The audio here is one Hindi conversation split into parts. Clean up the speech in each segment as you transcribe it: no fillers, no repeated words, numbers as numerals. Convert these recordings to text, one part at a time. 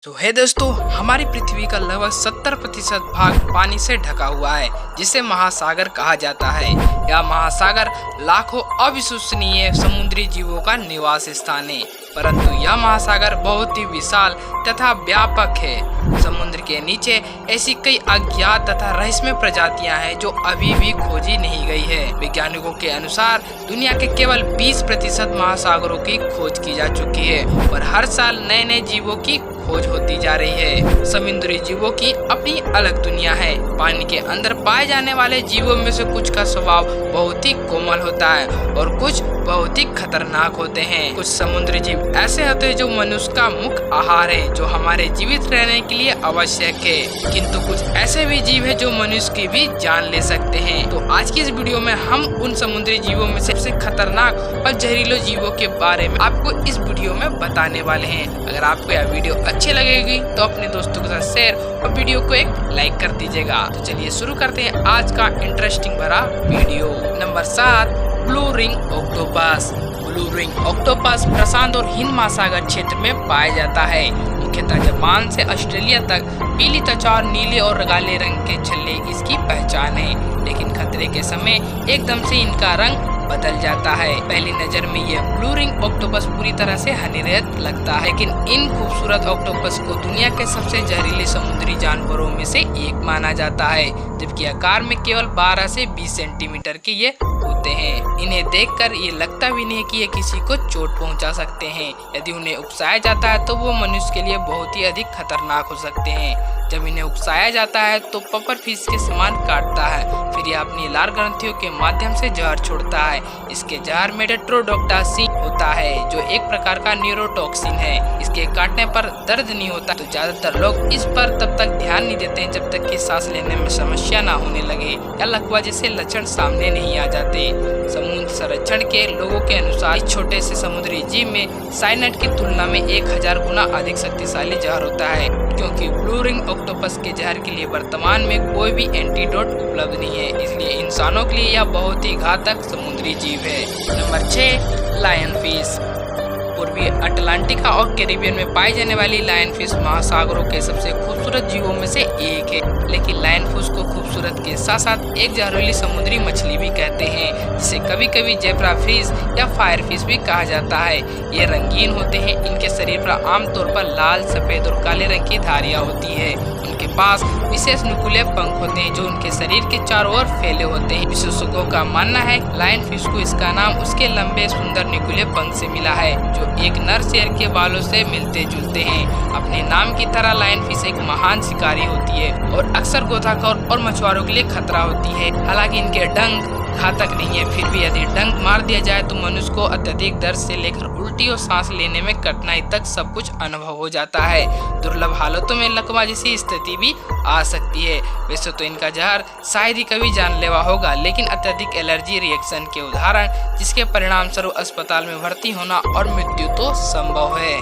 तो है दोस्तों, हमारी पृथ्वी का लगभग 70% भाग पानी से ढका हुआ है, जिसे महासागर कहा जाता है। यह महासागर लाखों अविश्वसनीय समुद्री जीवों का निवास स्थान है, परंतु यह महासागर बहुत ही विशाल तथा व्यापक है। समुद्र के नीचे ऐसी कई अज्ञात तथा रहस्यमय प्रजातियां हैं जो अभी भी खोजी नहीं गई है। वैज्ञानिकों के अनुसार दुनिया के केवल 20% महासागरों की खोज की जा चुकी है और हर साल नए नए जीवों की खोज होती जा रही है। समुद्री जीवों की अपनी अलग दुनिया है। पानी के अंदर पाए जाने वाले जीवों में से कुछ का स्वभाव बहुत ही कोमल होता है और कुछ बहुत ही खतरनाक होते हैं। कुछ समुद्री जीव ऐसे होते हैं जो मनुष्य का मुख्य आहार है, जो हमारे जीवित रहने के लिए आवश्यक है, किंतु कुछ ऐसे भी जीव है जो मनुष्य की भी जान ले सकते हैं। तो आज की इस वीडियो में हम उन समुद्री जीवों में सबसे खतरनाक और जहरीले जीवों के बारे में आपको इस वीडियो में बताने वाले हैं। अगर आपको यह वीडियो अच्छी लगेगी तो अपने दोस्तों के साथ शेयर और वीडियो को एक लाइक कर दीजिएगा। तो चलिए शुरू करते हैं आज का इंटरेस्टिंग भरा वीडियो। Number 7, blue ring octopus. Blue ring octopus प्रशांत और हिंद महासागर क्षेत्र में पाया जाता है। मुख्यतः जापान से ऑस्ट्रेलिया तक पीली त्वचा और नीले और काले रंग के छल्ले इसकी पहचान है, लेकिन खतरे के समय एकदम से इनका रंग बदल जाता है। पहली नजर में यह ब्लू रिंग ऑक्टोपस पूरी तरह से हानिरहित लगता है, लेकिन इन खूबसूरत ऑक्टोपस को दुनिया के सबसे जहरीले समुद्री जानवरों में से एक माना जाता है, जबकि आकार में केवल 12 से 20 सेंटीमीटर के ये होते हैं। इन्हें देखकर ये लगता भी नहीं कि ये किसी को चोट पहुंचा सकते हैं। यदि उन्हें उकसाया जाता है तो वो मनुष्य के लिए बहुत ही अधिक खतरनाक हो सकते हैं। जब इन्हें उकसाया जाता है तो पपर फिश के समान काटता है, फिर यह अपनी लार ग्रंथियों के माध्यम से जहर छोड़ता है। इसके जहर में टेट्रोडोटॉक्सिन होता है, जो एक प्रकार का न्यूरोटॉक्सिन है। इसके काटने पर दर्द नहीं होता, तो ज्यादातर लोग इस पर तब तक ध्यान नहीं देते हैं जब तक कि सांस लेने में समस्या ना होने लगे या लकवा जैसे लक्षण सामने नहीं आ जाते। समुद्र संरक्षण के लोगों के अनुसार इस छोटे से समुद्री जीव में साइनाइड की तुलना में 1000 गुना अधिक शक्तिशाली जहर होता है, क्योंकि ब्लू रिंग ऑक्टोपस के जहर के लिए वर्तमान में कोई भी एंटीडोट उपलब्ध नहीं है, इसलिए इंसानों के लिए यह बहुत ही घातक समुद्री जीव है। Number 6, lionfish. पूर्वी अटलांटिका और कैरिबियन में पाई जाने वाली लायन फिश महासागरों के सबसे खूबसूरत जीवों में से एक है, लेकिन लायन फिश को खूबसूरत के साथ साथ एक जहरीली समुद्री मछली भी कहते हैं, जिसे कभी कभी जेब्रा फिश या फायर फिश भी कहा जाता है। ये रंगीन होते हैं। इनके शरीर पर आमतौर पर लाल, सफेद और काले रंग की धारियां होती है। उनके पास विशेष नुकीले पंख होते हैं जो उनके शरीर के चारों ओर फैले होते हैं। विशेषज्ञों का मानना है लायन फिश को इसका नाम उसके लंबे सुंदर नुकीले पंख से मिला है, जो एक नर शेर के बालों से मिलते जुलते हैं। अपने नाम की तरह लायन फिश एक महान शिकारी होती है और अक्सर गोताखोर और मछुआरों के लिए खतरा होती है। हालांकि इनके डंक घातक नहीं है, फिर भी यदि डंक मार दिया जाए तो मनुष्य को अत्यधिक दर्द से लेकर उल्टी और सांस लेने में कठिनाई तक सब कुछ अनुभव हो जाता है। दुर्लभ हालतों में लकवा जैसी स्थिति भी आ सकती है। वैसे तो इनका जहर शायद ही कभी जानलेवा होगा, लेकिन अत्यधिक एलर्जी रिएक्शन के उदाहरण जिसके परिणाम स्वरूप अस्पताल में भर्ती होना और मृत्यु तो संभव है।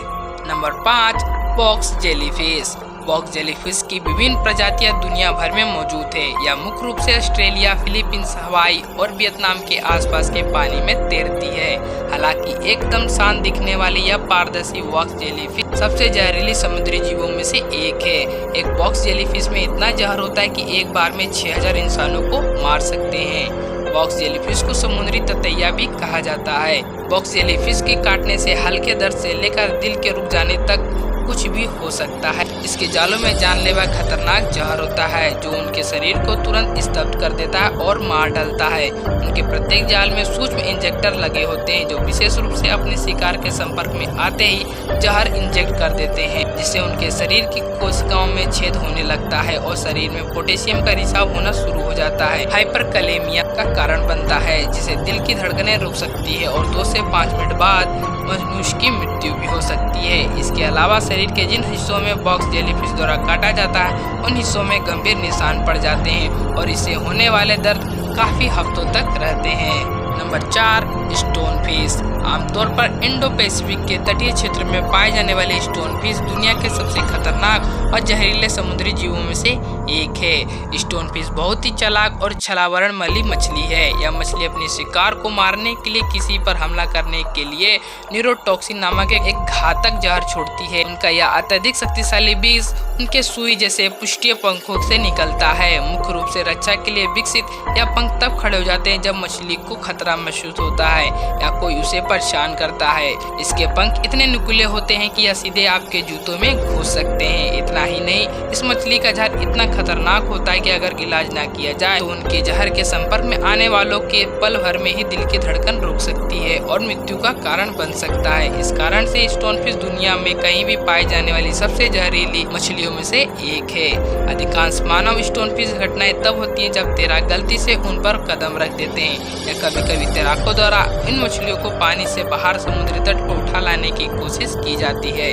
Number 5, box jellyfish. Box jellyfish की विभिन्न प्रजातियां दुनिया भर में मौजूद है। यह मुख्य रूप से ऑस्ट्रेलिया, फिलीपींस, हवाई और वियतनाम के आसपास के पानी में तैरती है। हालांकि एकदम शांत दिखने वाली यह पारदर्शी बॉक्स जेलीफिश सबसे जहरीली समुद्री जीवों में से एक है। एक बॉक्स जेलीफिश में इतना जहर होता है कि एक बार में 6000 इंसानों को मार सकते हैं। बॉक्स जेलीफिश को समुद्री ततैया भी कहा जाता है। बॉक्स जेलीफिश के काटने से हल्के दर्द से लेकर दिल के रुक जाने तक कुछ भी हो सकता है। इसके जालों में जानलेवा खतरनाक जहर होता है, जो उनके शरीर को तुरंत स्तब्ध कर देता है और मार डालता है। उनके प्रत्येक जाल में सूक्ष्म इंजेक्टर लगे होते हैं, जो विशेष रूप से अपने शिकार के संपर्क में आते ही जहर इंजेक्ट कर देते हैं, जिससे उनके शरीर की कोशिकाओं में छेद होने लगता है और शरीर में पोटेशियम का रिसाव होना शुरू हो जाता है। हाइपरकलेमिया का कारण बनता है, जिसे दिल की धड़कनें रुक सकती है और 2 से 5 मिनट बाद मनुष्य की मृत्यु भी हो सकती है। इसके अलावा शरीर के जिन हिस्सों में बॉक्स जेलीफिश द्वारा काटा जाता है उन हिस्सों में गंभीर निशान पड़ जाते हैं और इससे होने वाले दर्द काफी हफ्तों तक रहते हैं। Number 4, stone fish. आमतौर पर इंडो पैसिफिक के तटीय क्षेत्र में पाए जाने वाले स्टोन फिश दुनिया के सबसे खतरनाक और जहरीले समुद्री जीवों में से एक है। स्टोन फिश बहुत ही चालाक और छलावरण वाली मछली है। यह मछली अपने शिकार को मारने के लिए किसी पर हमला करने के लिए न्यूरोटॉक्सिन नामक एक घातक जहर छोड़ती है। उनका यह अत्यधिक शक्तिशाली विष उनके सुई जैसे पुष्टीय पंखों से निकलता है। मुख्य रूप से रक्षा के लिए विकसित यह पंख तब खड़े हो जाते हैं जब मछली को खतरा महसूस होता है या कोई उसे परेशान करता है। इसके पंख इतने नुकीले होते हैं कि यह सीधे आपके जूतों में घुस सकते हैं। इतना ही नहीं, इस मछली का जहर इतना खतरनाक होता है कि अगर इलाज ना किया जाए तो उनके जहर के संपर्क में आने वालों के पल भर में ही दिल की धड़कन रुक सकती है और मृत्यु का कारण बन सकता है। इस कारण से स्टोन फिश दुनिया में कहीं भी पाई जाने वाली सबसे जहरीली मछलियों में से एक है। अधिकांश मानव स्टोन फिश घटनाएं तब होती हैं जब तैराक गलती से उन पर कदम रख देते हैं या कभी कभी तैराकों द्वारा इन मछलियों को पानी से बाहर समुद्री तट पर उठा लाने की कोशिश की जाती है।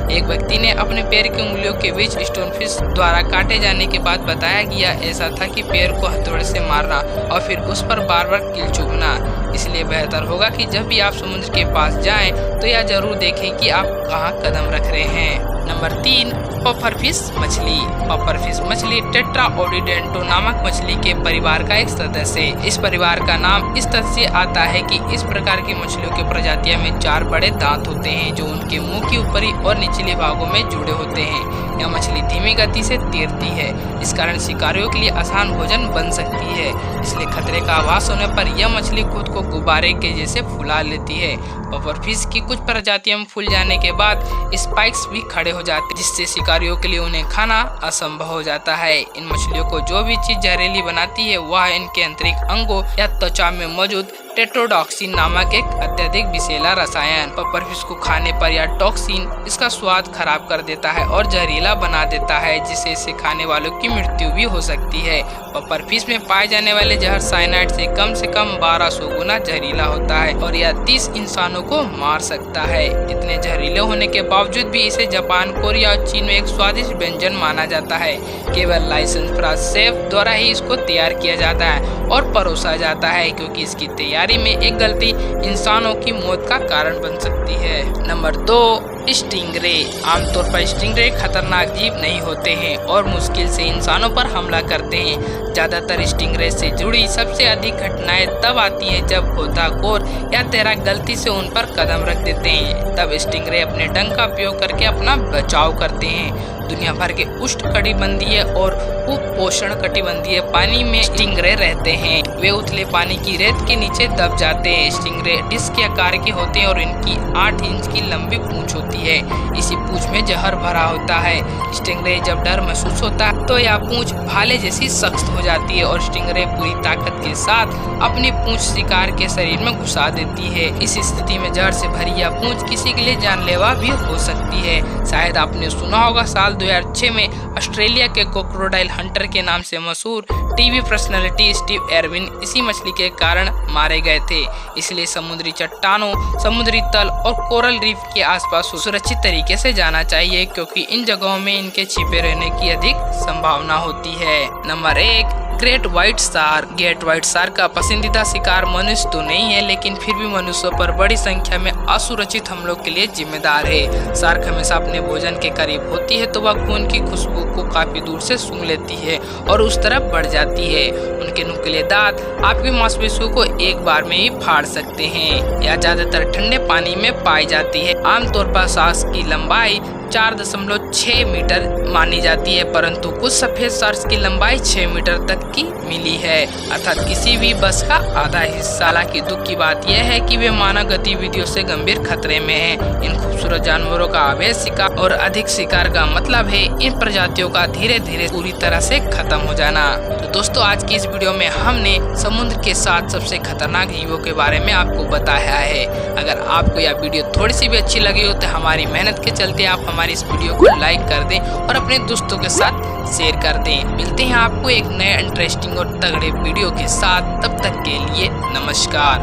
एक व्यक्ति ने अपने पैर की उंगलियों के बीच स्टोन फिश द्वारा काटे जाने के बाद बताया कि यह ऐसा था कि पैर को हथौड़े से मारना और फिर उस पर बार बार कील चुभना। इसलिए बेहतर होगा कि जब भी आप समुद्र के पास जाएं तो यह जरूर देखें कि आप कहां कदम रख रहे हैं। नंबर 3, पफर फिश मछली। पफर फिश मछली टेट्राओडिडेंटो नामक मछली के परिवार का एक सदस्य है। इस परिवार का नाम इस तथ्य से आता है कि इस प्रकार की मछलियों की प्रजातियों में 4 बड़े दांत होते हैं जो उनके मुंह की ऊपरी और निचले भागों में जुड़े होते हैं। यह मछली धीमी गति से तैरती है, इस कारण शिकारियों के लिए आसान भोजन बन सकती है। इसलिए खतरे का आभास होने पर यह मछली खुद को गुब्बारे के जैसे फुला लेती है। पफर फिश की कुछ प्रजातियों में फूल जाने के बाद स्पाइक्स भी खड़े हो जाते हैं, जिससे शिकारियों के लिए उन्हें खाना असंभव हो जाता है। इन मछलियों को जो भी चीज जहरीली बनाती है वह इनके आंतरिक अंगों या त्वचा में मौजूद टेट्रोडॉक्सिन नामक एक अत्यधिक विषैला रसायन। पफर फिश को खाने पर यह टॉक्सिन इसका स्वाद खराब कर देता है और जहरीला बना देता है, जिससे इसे खाने वालों की मृत्यु भी हो सकती है। पफर फिश में पाए जाने वाले जहर साइनाइड से कम 1200 गुना जहरीला होता है और यह 30 इंसानों को मार सकता है। इतने जहरीले होने के बावजूद भी इसे जापान, कोरिया और चीन में एक स्वादिष्ट व्यंजन माना जाता है। केवल लाइसेंस प्राप्त शेफ द्वारा ही इसको तैयार किया जाता है और परोसा जाता है, क्योंकि इसकी तैयारी में एक गलती इंसानों की मौत का कारण बन सकती है। Number 2, stingray. आमतौर पर स्टिंगरे खतरनाक जीव नहीं होते हैं और मुश्किल से इंसानों पर हमला करते हैं। ज्यादातर स्टिंगरे से जुड़ी सबसे अधिक घटनाएं तब आती हैं जब गोताखोर या तैराक गलती से उन पर कदम रख देते हैं। तब स्टिंगरे अपने डंक का उपयोग करके अपना बचाव करते हैं। दुनिया भर के उष्णकटिबंधीय और उपोष्ण कटिबंधीय पानी में स्टिंगरे रहते हैं। वे उथले पानी की रेत के नीचे दब जाते हैं। स्टिंगरे डिस्क के आकार के होते हैं और इनकी 8 इंच की लंबी पूंछ होती है। इसी पूंछ में जहर भरा होता है। स्टिंगरे जब डर महसूस होता है तो यह पूंछ भाले जैसी सख्त हो जाती है और स्टिंगरे पूरी ताकत के साथ अपनी पूंछ शिकार के शरीर में घुसा देती है। इस स्थिति में जहर से भरी यह पूंछ किसी के लिए जानलेवा भी हो सकती है। शायद आपने सुना होगा, साल 2006 में ऑस्ट्रेलिया के क्रोकोडाइल हंटर के नाम से मशहूर टीवी पर्सनालिटी स्टीव एरविन इसी मछली के कारण मारे गए थे। इसलिए समुद्री चट्टानों, समुद्री तल और कोरल रीफ के आसपास सुरक्षित तरीके से जाना चाहिए, क्योंकि इन जगहों में इनके छिपे रहने की अधिक संभावना होती है। Number 1, great white shark. Great white shark का पसंदीदा शिकार मनुष्य तो नहीं है, लेकिन फिर भी मनुष्यों पर बड़ी संख्या में असुरक्षित हमलों के लिए जिम्मेदार है। शार्क हमेशा अपने भोजन के करीब होती है तो वह खून की खुशबू को काफी दूर से सूंघ लेती है और उस तरफ बढ़ जाती है। उनके नुकीले दांत आपकी मांसपेशियों को एक बार में ही फाड़ सकते हैं। यह ज्यादातर ठंडे पानी में पाई जाती है। आमतौर पर शार्क की लंबाई 4.6 मीटर मानी जाती है, परंतु कुछ सफेद शार्क की लंबाई 6 मीटर तक की मिली है, अर्थात किसी भी बस का आधा हिस्सा। हालांकि दुख की बात यह है कि वे मानव गतिविधियों से गंभीर खतरे में हैं। इन खूबसूरत जानवरों का अवैध शिकार और अधिक शिकार का मतलब है इन प्रजातियों का धीरे धीरे पूरी तरह से खत्म हो जाना। तो दोस्तों, आज की इस वीडियो में हमने समुद्र के 7 सबसे खतरनाक जीवों के बारे में आपको बताया है। अगर आपको यह वीडियो थोड़ी सी भी अच्छी लगी हो तो हमारी मेहनत के चलते आप हमारी इस वीडियो को लाइक कर दें और अपने दोस्तों के साथ शेयर कर दें। मिलते हैं आपको एक नए इंटरेस्टिंग और तगड़े वीडियो के साथ, तब तक के लिए नमस्कार।